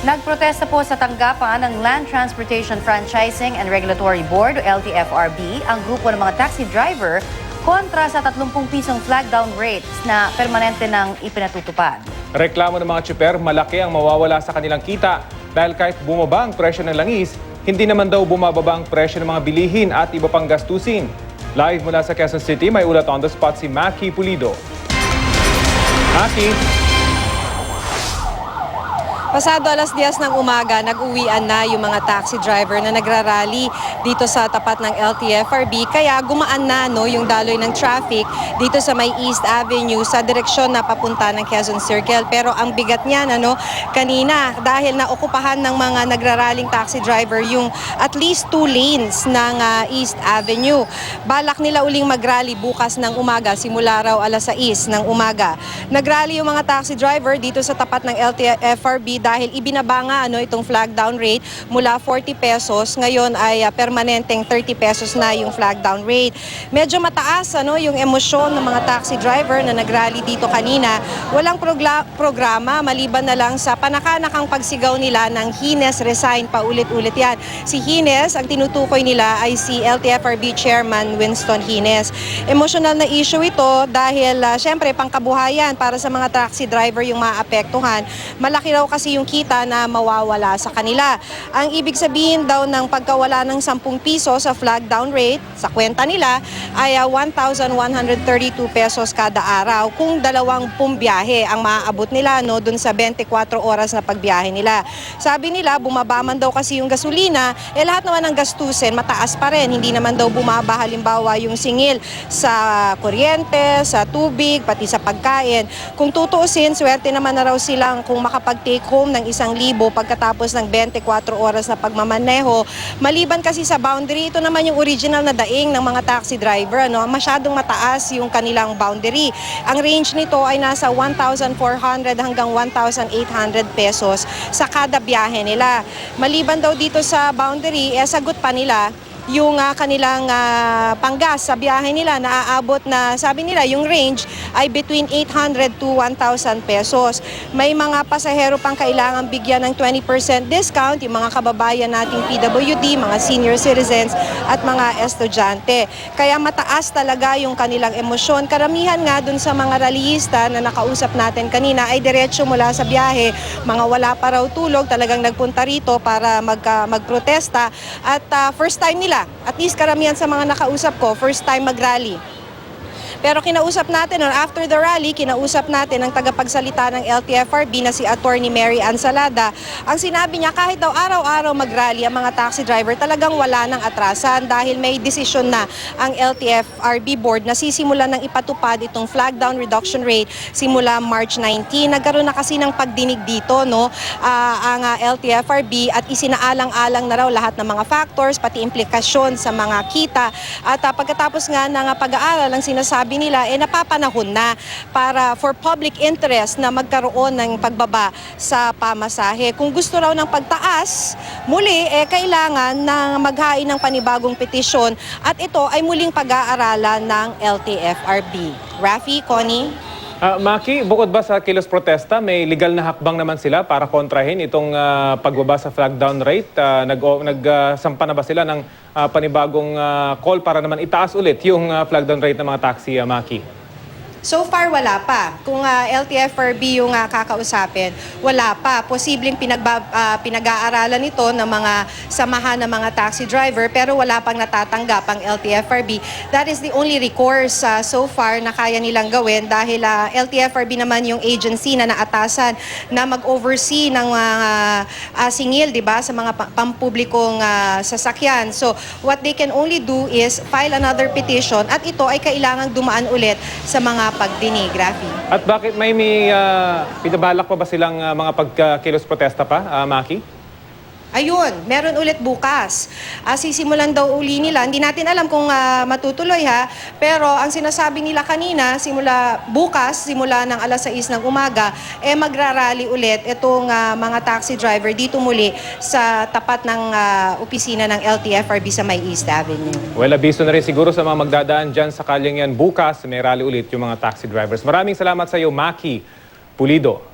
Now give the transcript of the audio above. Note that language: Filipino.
Nagprotesta po sa tanggapan ng Land Transportation Franchising and Regulatory Board o LTFRB ang grupo ng mga taxi driver kontra sa 30 pisong flag down rates na permanente nang ipinatutupad. Reklamo ng mga tsuper, malaki ang mawawala sa kanilang kita dahil kahit bumaba ang presyo ng langis, hindi naman daw bumababa ang presyo ng mga bilihin at iba pang gastusin. Live mula sa Quezon City, may ulat on the spot si Maki Pulido. Maki? Pasado alas 10 ng umaga, nag-uwian na yung mga taxi driver na nagrarally dito sa tapat ng LTFRB. Kaya gumaan na yung daloy ng traffic dito sa may East Avenue sa direksyon na papunta ng Quezon Circle. Pero ang bigat niyan kanina dahil naokupahan ng mga nagraraling taxi driver yung at least 2 lanes ng East Avenue. Balak nila uling mag-rally bukas ng umaga, simula raw alas 6 ng umaga. Nag-rally yung mga taxi driver dito sa tapat ng LTFRB dahil ibinaba nga itong flag down rate mula 40 pesos, ngayon ay permanenteng 30 pesos na yung flag down rate. Medyo mataas yung emosyon ng mga taxi driver na nagrally dito kanina. Walang programa maliban na lang sa panakanakang pagsigaw nila ng Hines resign, paulit-ulit yan. Si Hines, ang tinutukoy nila ay si LTFRB Chairman Winston Hines. Emotional na issue ito dahil syempre pangkabuhayan para sa mga taxi driver yung maapektuhan. Malaki raw kasi yung kita na mawawala sa kanila. Ang ibig sabihin daw ng pagkawala ng 10 piso sa flag down rate, sa kwenta nila, ay 1,132 pesos kada araw kung 20 biyahe ang maaabot nila dun sa 24 oras na pagbiyahe nila. Sabi nila, bumaba man daw kasi yung gasolina, lahat naman ng gastusin mataas pa rin. Hindi naman daw bumaba halimbawa yung singil sa kuryente, sa tubig, pati sa pagkain. Kung tutuusin, swerte naman na raw silang kung makapag-take home ng 1,000 pagkatapos ng 24 oras na pagmamaneho. Maliban kasi sa boundary, ito naman yung original na daing ng mga taxi driver. Masyadong mataas yung kanilang boundary. Ang range nito ay nasa 1,400 hanggang 1,800 pesos sa kada biyahe nila. Maliban daw dito sa boundary, sagot pa nila yung kanilang panggas sa biyahe nila na aabot na, sabi nila, yung range ay between 800 to 1,000 pesos. May mga pasahero pang kailangan bigyan ng 20% discount, yung mga kababayan nating PWD, mga senior citizens at mga estudyante. Kaya mataas talaga yung kanilang emosyon. Karamihan nga dun sa mga rallyista na nakausap natin kanina ay diretso mula sa biyahe. Mga wala pa raw tulog, talagang nagpunta rito para magprotesta at first time nila. At least karamihan sa mga nakausap ko, first time mag-rally. Pero kinausap natin, after the rally, kinausap natin ang tagapagsalita ng LTFRB na si Attorney Mary Ann Salada. Ang sinabi niya, kahit daw araw-araw mag-rally ang mga taxi driver, talagang wala ng atrasan dahil may desisyon na ang LTFRB board na sisimulan ng ipatupad itong flag down reduction rate simula March 19. Nagkaroon na kasi ng pagdinig dito ang LTFRB at isinaalang-alang na raw lahat ng mga factors, pati implikasyon sa mga kita. At pagkatapos nga ng pag-aaral, ang sinasabi nila napapanahon na para for public interest na magkaroon ng pagbaba sa pamasahe. Kung gusto raw ng pagtaas, muli kailangan na maghain ng panibagong petisyon at ito ay muling pag-aaralan ng LTFRB. Rafi, Connie? Maki, bukod ba sa kilos protesta, may legal na hakbang naman sila para kontrahin itong pagbaba sa flag down rate? Nagsampa na ba sila ng panibagong call para naman itaas ulit yung flag down rate ng mga taxi, Maki? So far, wala pa. Kung LTFRB yung kakausapin, wala pa. Posibleng pinag-aaralan ito ng mga samahan ng mga taxi driver pero wala pang natatanggap ang LTFRB. That is the only recourse so far na kaya nilang gawin dahil LTFRB naman yung agency na naatasan na mag-oversee ng singil, di ba, sa mga pampublikong sasakyan. So what they can only do is file another petition at ito ay kailangang dumaan ulit sa mga pagdinig, Rafi. At bakit may pinabalak pa ba silang mga pagkilos protesta pa, Maki? Ayun, meron ulit bukas. Sisimulan daw uli nila. Hindi natin alam kung matutuloy pero ang sinasabi nila kanina, bukas, simula ng alas 6 ng umaga, magrarally ulit itong mga taxi driver dito muli sa tapat ng opisina ng LTFRB sa may East Avenue. Well, abiso na rin siguro sa mga magdadaan dyan sa kalyang yan bukas, may rally ulit yung mga taxi drivers. Maraming salamat sa iyo, Maki Pulido.